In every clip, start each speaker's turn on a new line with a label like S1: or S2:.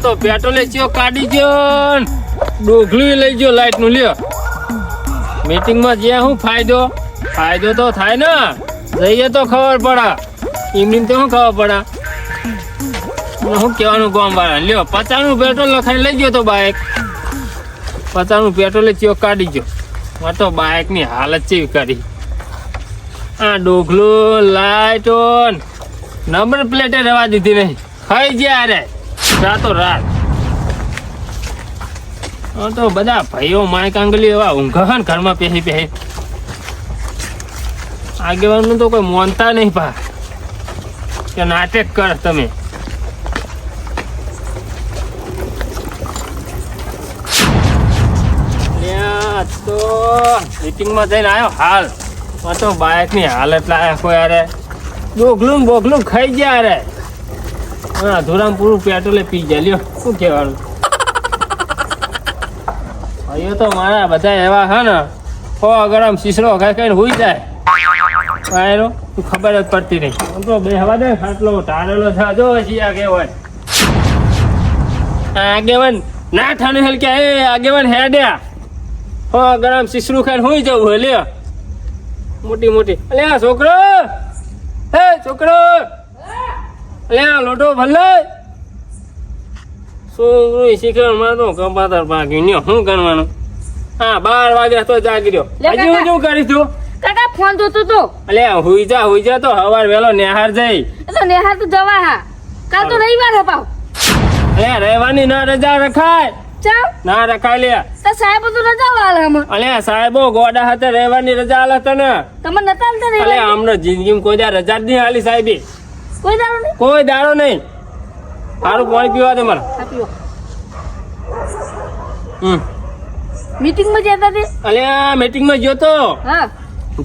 S1: તો પેટ્રોલે ચિયો કાઢી ગયો, ડોગલું લઈ ગયો લાઈટ નું લ્યો. મીટિંગમાં જ્યાં શું ફાયદો તો થાય ને, જઈએ તો ખબર પડે, એમની તો શું ખબર પડે. શું કહેવાનું ગામ વાળા લ્યો 50 પેટ્રોલ લખાઈ લઈ ગયો તો બાઇક, 50 પેટ્રોલે ચિયો કાઢી ગયો. મારે તો બાઇક ની હાલત ચેવી કરી. આ ડોગલું લાઈટ ઓન, નંબર પ્લેટે રહેવા દીધી નહીં, ખાઈ ગયા અરે રાતો રાત. તો બધા ભાઈઓ માય કાંગલી એવા ઊંઘા ને ઘરમાં પહેરી આગેવાનું તો કોઈ મોનતા નહીં પા કે નાટક કર તમે. તો મીટિંગમાં જઈને આવ્યો હાલ, તો બાઇક ની હાલત લાયા કોઈ અરે ડોગલું બોગલું ખાઈ ગયા અરે. અધૂરામ પૂરું પેટ્રોલે પી જાય લ્યો. શું કહેવાનું ભાઈઓ તો મારા બધા એવા હે ને, ગરમ શીશડો ખાઈ ખાઈને હુઈ જાય બાયરો, તું ખબર જ પડતી નહીં. આમ તો બે હવા દે ખાટલો ટાળેલો છે જો હજી આગેવાન ના ઠાને હેલ કે એ આગેવાન હેડ્યા ગરમ શીશડું ખાઈને હુઈ જવું લ્યો. મોટી અલ્યા છોકરો, હે છોકરો, અલ્યા લોટો ભલે છોકરું શીખવાનું તો કપાતર પાકી ન્યો શું કરવાનું. હા 12 વાગ્યા તો જાગી રહ્યો. હજી હું કરીશ તું
S2: કાકા ફોન જોતો તો.
S1: અલ્યા હુઈ જા તો હવાર વેલો નેહાર જઈ.
S2: તો નેહાર તો જવા હા, કાલ તો રવિવાર હે પાવ.
S1: અલ્યા રહેવાની ના રજા રખાય.
S2: ચાલ
S1: ના રખાય લે.
S2: તો સાહેબ તો રજા વાળા હમ.
S1: અલ્યા સાહેબો ગોડા હાથે રહેવાની રજા આલે તને.
S2: તમે નતા આલતા રે.
S1: અલ્યા અમને જિંદગીમાં કોઈ દા રજા જ નહીં આલી સાહેબે. કોઈ દાડો નહીં. સારું પાણી પીવા દે મારે.
S2: મીટિંગ માં જતા તે.
S1: અલ્યા મીટિંગ માં ગયો તો.
S2: હા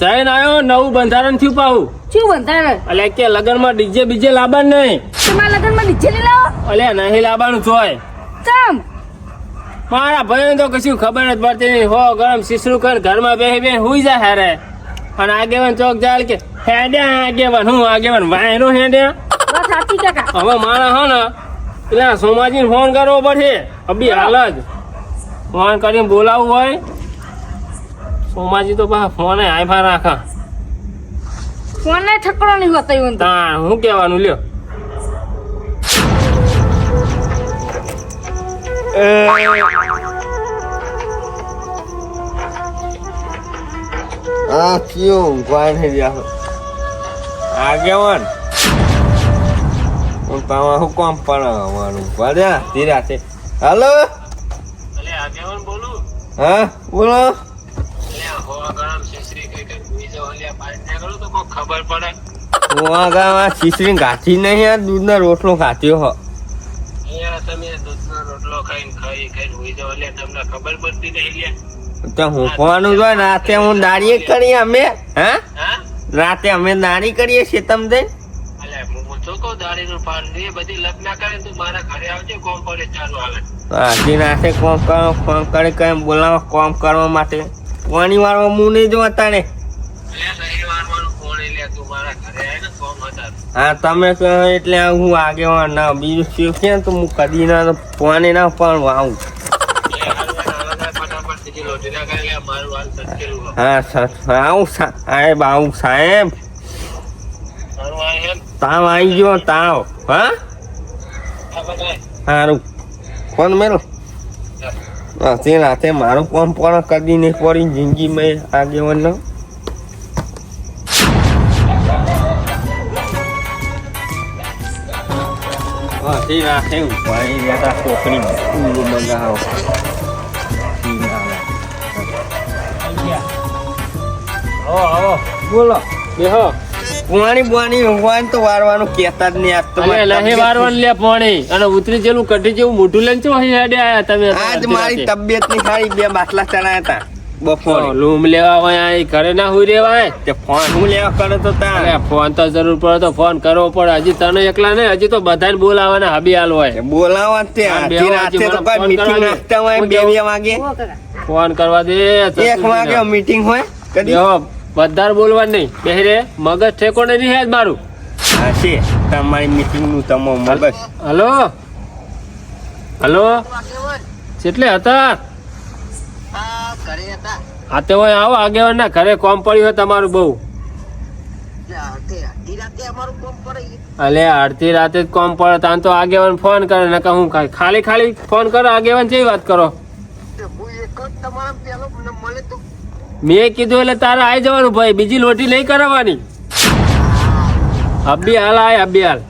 S1: જઈને આવ્યો, નવું બંધારણ થયું પાવું.
S2: શું બંધારણ?
S1: અલ્યા કે લગન માં ડીજે બીજે લાવવાનું નહીં.
S2: તમારા લગન માં ડીજે લઈ લાવો.
S1: અલ્યા નહીં લાવવાનું જોય.
S2: ચમ
S1: મારા ભાઈ તો કશું ખબર જ પડતી નહીં. હો ગરમ શીશરું કર ઘરમાં બેહી હુઈ જાય હારે. અને આગેવાન ચોક જાય કે હેડ્યા આગેવાન, હું આગેવાન વાયરો હેડ્યા.
S2: સાચી કાકા.
S1: હવે મારા હો ને પેલા સોમાજી ફોન કરવો પડશે. અભી હાલ જ ફોન કરીને બોલાવવું હોય. સોમાજી તો બા ફોન આઈફા રાખા.
S2: ફોન ને ઠકડો નહીં હોતો એવું.
S1: તાણ શું કહેવાનું લ્યો.
S3: ક્યું કોણ હે રહ્યા આગેવાન તમારે શું કામ પડવાનું પડ્યા ધીરાતે. હાલો
S1: આગેવાન બોલું.
S3: હા બોલો.
S1: ખબર પડે
S3: શીશરી ગાંઠી નહીં યાર, દૂધનો રોટલો ખાત્યો હો.
S1: તમે દૂધનો રોટલો ખાઈને હોઈ જાવ એટલે તમને ખબર પડતી નહીં.
S3: તો હું ખવાનું જોઈએ. રાતે હું દાડીએ કરીએ અમે. હા રાતે અમે દાડી કરીએ છીએ તમને. હાજી રાતે કોમ કરો, ફોન કરી કઈ બોલાવો કોમ કરવા માટે. પાણી વાળવા હું નહીં જોતા ને. હા તમે કહો એટલે હું આગેવાન ના બીજું શિવ છે તો હું કદી ના પાણી ના પણ વાવું. હા આવું સાહેબ, આવું સાહેબ. તાવ આવી ગયો તાવ. હા સારું ફોન મેલો. તે રાતે મારું કોમ પણ કદી નહીં પડી જિંદગીમાં આગેવાન નો. રાખે છોકરી મંગાવો. બોલો બેહો. પાણી બોણી હોય તો વારવાનું કેતા જ નહીં.
S1: વારવાનું લે પાણી અને ઉતરી જેલું કઢી જેવું મોઢું લઈને છો હેડે આયા તમે.
S3: આજ મારી તબિયત ની સારી, 2 બાટલા ચડાયા હતા બપોર.
S1: લૂમ લેવા હોય ઘરે ના હુઈ રેવાય.
S3: તે ફોન હું લેવા કરે તો
S1: ફોન તો જરૂર પડે તો ફોન કરવો પડે. હજી તને એકલા નહીં, હજી તો બધાને બોલાવાના હબી હાલ હોય.
S3: બોલાવા તે રાતે તો કોઈ મીટિંગ રાખતા હોય 2 વાગે.
S1: ફોન કરવા દે.
S3: 1 વાગે મીટિંગ હોય.
S1: બધા બોલવાનું નહીં. બેહરે મગજ ઠેકોને નહીં હેજ મારું.
S3: હા છે તમારી મીટિંગ નું તમારું મગજ.
S1: હલો હલો કેટલે હતા હા તે હોય આવો આગેવાન ના ઘરે કોમ પડ્યું હોય તમારું બહુ અલે અડધી રાતે જ કોમ પડે તાન તો આગેવાન ફોન કરે ને હું ખાલી ખાલી ફોન કરો આગેવાન જેવી વાત કરો મેં કીધું એટલે તારે આવી જવાનું ભાઈ બીજી લોટી નહીં કરાવવાની અબી હાલ આય અબી હાલ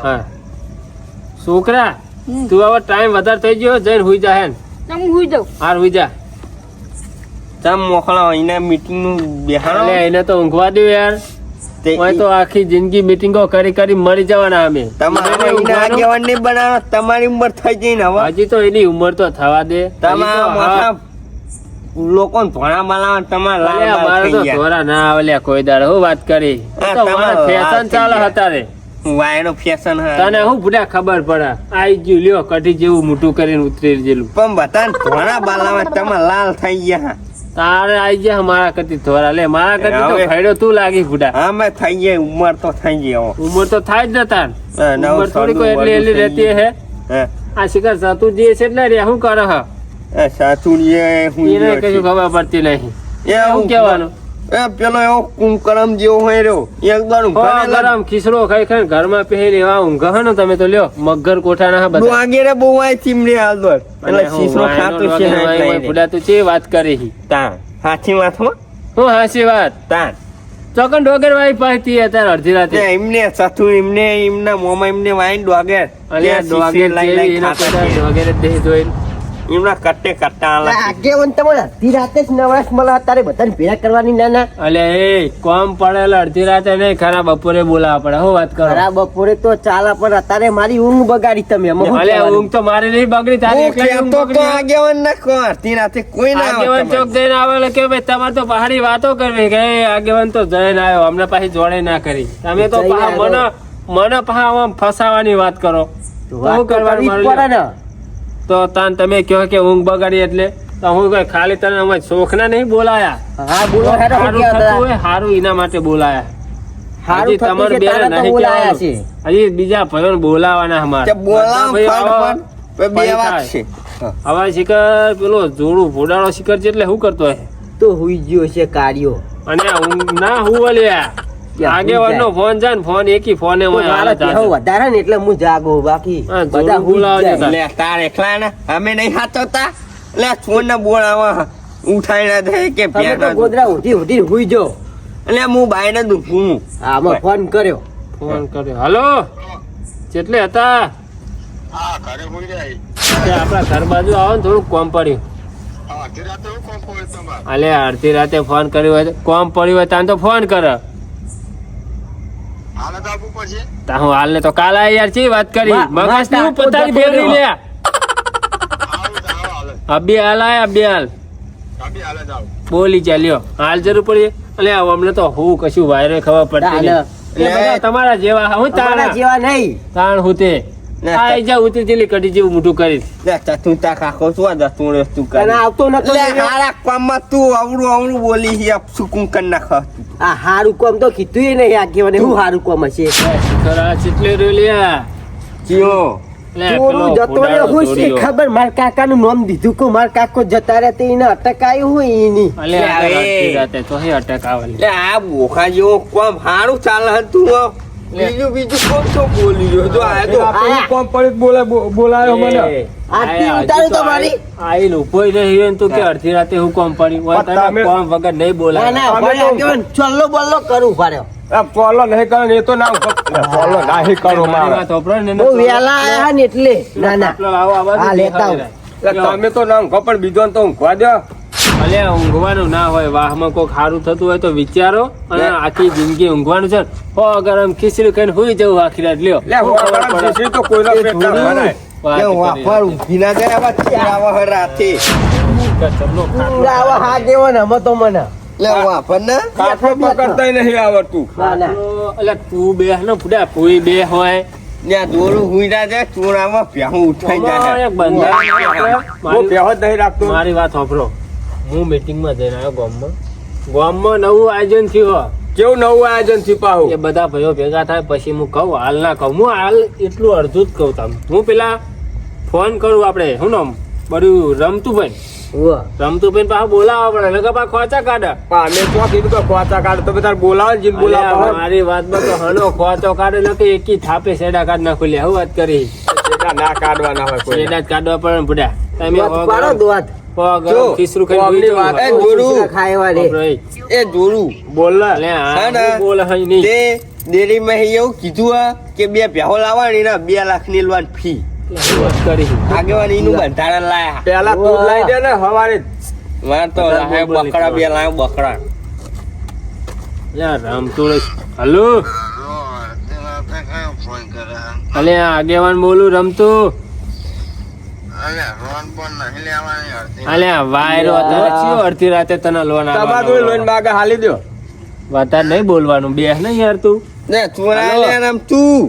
S1: હા છોકરા તું હવે ટાઈમ વધારે થઈ ગયો જઈને હુઈ જા હે
S2: તમે હુઈ જાવ
S1: હાર હુઈ જા
S3: તમ મોકલાવો એના મીટિંગ નું બેહાડો
S1: એટલે એને તો ઊંઘવા દો યાર ઓય તો આખી જિંદગી મીટિંગો કરી કરી મરી જવાના અમે
S3: તમારે એના આગેવાન નહીં બનાવો તમારી ઉંમર થઈ ગઈ ને હવે
S1: હજી તો એની ઉંમર તો થવા દે
S3: તમારા મોટા લોકો ધોણા માલાવા તમારા
S1: અલે અમારે તો ધોરા ના આવે લ્યા કોઈ દાડે હું વાત કરી તો ફેશન ચાલે હતારે
S3: વાયનો ફેશન હે
S1: તને હું ભૂડા ખબર પડે આઈ ગયું લ્યો કઢી જેવું મોટું કરીને ઉતરી જેલું
S3: પણ બતાન ધોણા બાલાવા તમારા લાલ થઈ ગયા
S1: તારે આઈ ગયા મારા કરતી ધોરા લે મારા કરતી તો ફાયદો તું લાગી ભૂડા
S3: હા મેં થઈ ગયા ઉંમર તો થઈ ગઈ હવે
S1: ઉંમર તો થાય જ ને તાર
S3: નવ
S1: ઉંમર થોડી કોઈ એટલી એટલી રહેતી હે આ શિખર સાતુજી છે એટલે રે શું કરે હ
S3: સાચુડીએ હું
S1: એને કશું ખબર પડતી નહીં શું કહેવાનું
S3: પેલો એવો કુંકરમ જેવો હોય રહ્યો એકદમ
S1: ગરમ ખીસડો ખાઈ ખાઈ ઘરમાં પહેરી એવા ઊંઘ હે ને તમે તો લ્યો મગર કોઠાના હા બધા
S3: આગેરે બહુ આય ચીમડી હાલતો એટલે શીશો ખાતો છે
S1: ભૂડા તું ચે વાત કરી
S3: તાન હાચી વાતમાં
S1: હું હાસી વાત
S3: તાન
S1: ચોકન ડોગર વાઈ પાહતી અત્યારે અડધી રાતે
S3: એમને સથુ એમને એમના મોમાં એમને વાઈન ડોગર
S1: અલે ડોગર જેવી એના બધા ડોગર દે જોઈને
S3: એમના કટ્ટે કટ્ટા આલા
S4: આગેવન તમારે અડધી રાતે જ નવરાશ મળે અત્યારે બધાને ભેગા કરવાની ના
S1: અલે એ કોમ પડેલ અડધી રાતે નહીં ખરા બપોરે બોલાવા પડે હું વાત કરો
S4: ખરા બપોરે તો ચાલે પણ અત્યારે મારી ઊંઘ બગાડી તમે
S1: અલે ઊંઘ તો મારી નહીં બગડી તારી એકલી ઊંઘ બગડી
S3: આગેવન ના કો અડધી રાતે કોઈ ના
S1: આગેવાન ચોક જઈને આવેલો કે ભાઈ તમારે તો પહાડી વાતો કરવી કે આગેવાન તો જઈને આવ્યો અમને પાછી જોડે ના કરી તમે તો મને પાછા ફસાવાની વાત કરો શું કરવાનું મારું તો તાન તમે કહો કે ઊંઘ બગાડી એટલે તો હું કઈ ખાલી તને અમે શોખના નહીં બોલાયા
S4: હા બોલો
S1: સારું એના માટે બોલાયા
S4: હારું
S1: હજી તમારે બે નહીં
S4: બોલાયા છે
S1: હજી બીજા ભાઈઓ બોલાવાના અમારે
S3: બે વાત છે
S1: હવે શિખર પેલો જોડું ભોડાળો શિખર છે એટલે શું કરતો હોય
S4: તો હુઈ ગયો છે કાર્યો
S1: અને ઊંઘ ના હું લ્યા આગેવાન નો ફોન છે ને ફોન એકી ફોને
S4: વધારે ને એટલે હું જાગો બાકી બધા
S3: લે તાર એકલા ને અમે નહીં હાચવતા લે છોડ ને બોલાવા ઉઠાઈ ના થાય કે
S4: ગોદરા ઉઠી ઉઠી હુઈ જો
S3: એટલે હું બાય ને દુખું
S4: આમાં ફોન કર્યો
S1: હલો કેટલે હતા આપડા ઘર બાજુ આવો ને થોડુંક કોમ પડ્યું અલે અડધી રાતે ફોન કર્યો હોય કોમ પડ્યું હોય તાન તો ફોન કરે હું હાલ ને તો કાલ આ યાર ચી વાત કરી મગજ નું પતાવી ફેરવી લે અબી હાલ આય અબી હાલ બોલી ચાલ્યો હાલ જરૂર પડી એટલે અમને તો હું કશું વાયરે ખબર પડતી નહીં તમારા જેવા હું તારા
S4: જેવા નહીં
S1: તાણ હું તે આઈ જા ઉતરી જેલી કડી જેવું મોટું કરી
S3: તું તા ખાખો શું દતું તું
S4: તને આવતો નતો
S3: હારા કામમાં તું અવળું બોલી શું કુંકન નાખ
S4: આ હારું કોમ તો કીધું નહીં આગેવાને હું હારું કોમ હશે
S1: ખરા ચીટલે રેલિયા
S3: ચિયો
S4: ચોરું જતો ને હું શી ખબર માર કાકાનું નામ દીધું કે માર કાકો જતા રહે એને અટકાયું હોય એની
S1: અલે રાતે તો હે અટક આવે
S3: લે આ બોખા જેવો કોમ હારું ચાલે હતું બીજું કોમ તો બોલી રહ્યો તો આ તો કોમ પડી બોલાયો મને
S4: આટલી ઉતારો તો મારી
S1: આઈ લોકોય નહીં તો કે અડધી રાતે હું કોમ પડી હોય તને કોમ વગર નહીં બોલાય
S4: ના આગેવાન ચલ્લો બલ્લો કરું પાડ્યો
S3: પોલો નહીં કરો એ તો ના પોલો નહીં કરો મારા
S4: હું વેલા આયા ને એટલે ના ના આ લેતા
S3: તમે તો ના ઊંઘો પણ બીજો તો ઊંઘવા દો
S1: અલે ઊંઘવાનું ના હોય વાહમાં કોઈ સારું થતું હોય તો વિચારો અને આખી જિંદગી ઊંઘવાનું છે હો અગર આમ ખીચડી ખાઈને હુઈ જવું આખી રાત લ્યો
S3: તો કોઈનો પેટ ના ભરાય વાપર ઊંઘી ના જાય આવા ચીરાવા હરાથી
S4: આવા હા દેવો ને મતો મને
S3: લે વાપર ને કાઠો પકડતા નહીં આવડતું
S4: ના ના
S1: એટલે તું બે ને ફુડા કોઈ બે હોય
S3: ત્યાં દોરું હુઈ ના જાય ચોરામાં પ્યાહું ઉઠાઈ જાય
S1: એક બંદા
S3: પ્યાહો જ નહીં રાખતો
S1: મારી વાત સાંભળો હું મીટિંગમાં જઈને આવ્યો ગામમાં નવું આયોજન થયું
S3: કેવું નવું આયોજન થયું પાહુ
S1: એ બધા ભાઈઓ ભેગા થાય પછી હું કહું હાલ ના કહું હું હાલ એટલું અડધું જ કહું તમને હું પેલા ફોન કરું આપણે શું નામ બધું રમતુભાઈ પાછું બોલાવવા પડે નકર પાછા ખોચા કાઢે.
S3: પણ અમે તો કીધું કે ખોચા કાઢ તો તાર બોલાવે ને જીન
S1: અલ્યા,
S3: બોલાવે
S1: મારી વાતમાં તો હનો ખોચો કાઢે નથી એકી થાપે શેડા કાઢ નાખો લે હું વાત કરી
S3: શેડા ના કાઢવાના હોય કોઈ
S1: શેડા જ કાઢવા પડે ને બુડા તમે
S4: પાડો દોત
S3: જો,
S1: ખીસરું
S3: કોમની વાત એ જોરું
S4: ખાવા રે
S3: એ જોરું
S1: બોલ બોલ હઈ નહીં
S3: તે ડેરીમાં એવું કીધું હે કે 2 ભેહો લાવવાની ને 2 લાખ ની લોન ફી
S1: શું વાત કરી
S3: આગેવાન ઈનું બંધારણ લાયા પેલા તું લઈ દે ને હવારે માર તો લાયા બકરા 2 લાયા બકરા
S1: યાર રામતુળ હલો અલે આગેવાન બોલું રમતું અલે વાયરો અત્યારે ચિયો અડધી રાતે તને લોન
S3: તમારું લોન માગે હાલી દો
S1: વધારે નહીં બોલવાનું બેસ નહીં યાર તું
S3: ને તું લે નામ તું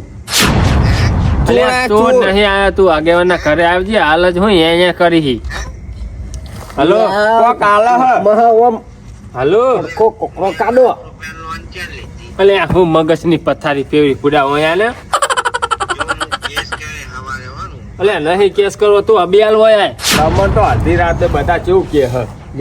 S1: અલ્યા તું નહીં આયા તું આગેવાનના ઘરે આવજે હાલ જ હું અહીંયા કરી હલો
S3: કોક આલે હ
S1: હલો
S4: કોકરો કાઢો
S1: અલે હું મગજની પથારી ફેવરી પુડા અહીંયા ને અલે નહીં કેસ કરવો તું અબિયાલ હોય
S3: તમને તો અડધી રાતે બધા કેવું કે હ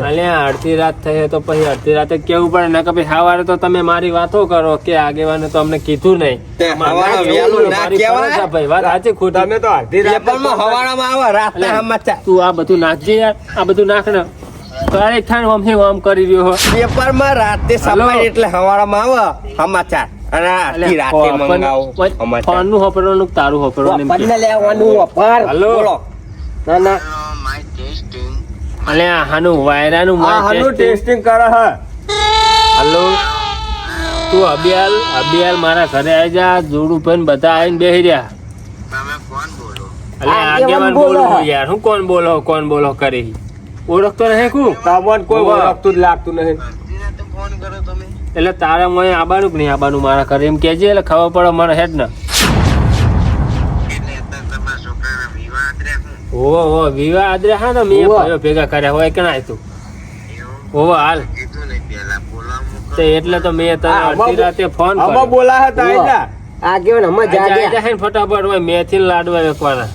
S1: અલ્યા અડધી રાત થઈ તો પછી અડધી રાતે કેવું પડે ને કે પછી સવારે તો તમે મારી વાતો કરો કે આગેવાને તો અમને કીધું નહીં
S3: તે હવારે વહેલું ના
S1: મારી
S3: કહેવાય.
S1: ફરજ છે ભાઈ વાત સાચી ખોટી
S3: તમે તો અડધી રાતે પેપરમાં હવારામાં આવે રાતે સમાચાર
S1: તું આ બધું નાખજે યાર આ બધું નાખ ને તારે થાન આમથી આમ કરી રહ્યો હો
S3: પેપરમાં રાતે સમાચાર એટલે હવારામાં આવે સમાચાર અને આખી રાતે મંગાવો સમાચાર
S1: ફોન નું હોપરવાનું તારું હોપરવાનું એમ કે.
S4: બંને લેવાનું અપાર
S1: હલો
S3: બોલો
S4: ના ના
S1: અલ્યા હાનું વાયરાનું
S3: આ
S1: માર
S3: હાનું
S1: ટેસ્ટિંગ.
S3: ટેસ્ટિંગ કરે હ
S1: હલો તું અબિયાલ મારા ઘરે આવી જા જોડું ભાઈ બધા આવીને બેસી રહ્યા અલ્યા આગેવાન બોલો યાર હું કોણ બોલો કરી ઓળખતો નહીં કું
S3: તમને કોઈ
S1: હોવે.
S3: ઓળખતું જ લાગતું નહીં
S1: એટલે તારા મોય આબાનું કે નહીં આબાનું મારા ઘરે એમ કહેજે એટલે ખબર પડે મારા હેડ ને ઓહો વિવાહ આદરે હા ને મેં ભાઈઓ ભેગા કર્યા હોય કે ના તું ઓહો હાલ તે એટલે તો મેં તને અડધી રાતે ફોન
S3: આમાં
S1: કર્યો
S3: બોલા હતા આયલા
S4: આગેવાન હમણાં
S1: આજે
S4: જાગ્યા
S1: હે ને ફટાફટ હોય મેથી લાડવા વેકવાના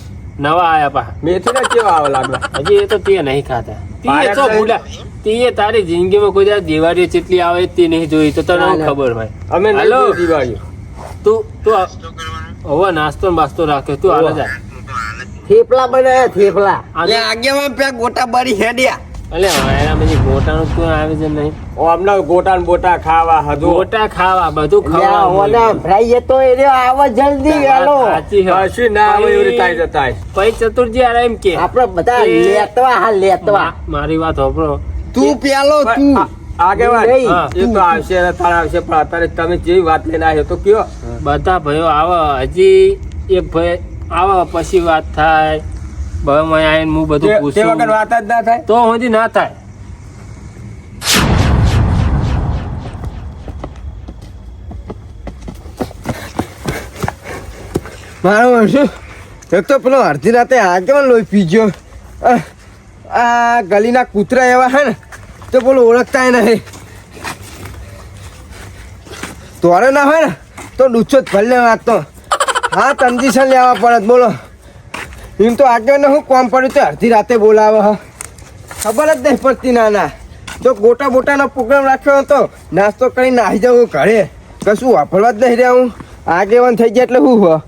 S1: નવા આયા પા
S3: મેથી ના કેવા આવે લાગવા
S1: હજી એ તો તે નહીં ખાતા તે તો ભૂલા તે તારી જિંદગીમાં કોઈ દી દિવાળી ચેટલી આવે તે નહીં જોઈ તો તને શું ખબર ભાઈ
S3: અમે નહીં
S1: હાલો.
S3: જોઈ દિવાળી
S1: તું હવે નાસ્તો ને બાસ્તો રાખે તું હાલ જા
S4: થેપલા બનાવ્યા થેપલા
S3: લે આગેવાન પે ગોટા બરી હેડ્યા
S1: અલે વાયરા પછી ગોટાનું કોઈ આવે છે નહીં
S3: હમણાં ગોટા ને બોટા ખાવા હજુ
S1: ગોટા ખાવા બધું
S4: ઓલા
S1: ખાવા
S4: ભરાઈએ તો એ રહ્યો, આવો જલ્દી વેલો
S3: કશું ના આવે એવી રીતે આઈ જતા હોય.
S1: પૈ ચતુર્જી યાર એમ કે
S4: આપણે બધા લેતવા હા લેતવા
S1: મારી વાત હોભળો
S3: તું પેલો તું આગેવાન
S4: નહીં.
S1: હા.
S3: એ તો આવશે ને તારા આવશે પણ અત્યારે તમે જેવી વાત લઈને આવ્યો તો કયો
S1: બધા ભાઈઓ આવે હજી એક ભાઈ આવે પછી વાત થાય ભાઈ મેં આવીને હું બધું
S3: તે વખત
S1: પૂછું
S3: વાત જ ના થાય
S1: તો હજી ના થાય
S3: મારો શું એક તો પેલો અડધી રાતે આગેવાન લોહી પીજો આ ગલીના કૂતરા એવા હે ને તો પેલો ઓળખતા નહીં તોરે ના હોય ને તો ડૂચો જ ભલે વાંચતો હા તંજીશન લેવા પડે બોલો એમ તો આગેવાને હું કોમ પડ્યું તો અડધી રાતે બોલાવે હ ખબર જ નહીં પડતી ના જો ગોટા બોટાનો પ્રોગ્રામ રાખ્યો હતો નાસ્તો કરીને આવી જાઉં ઘરે કશું વાપરવા જ નહીં રહ્યા હું આગેવાન થઈ ગયા એટલે શું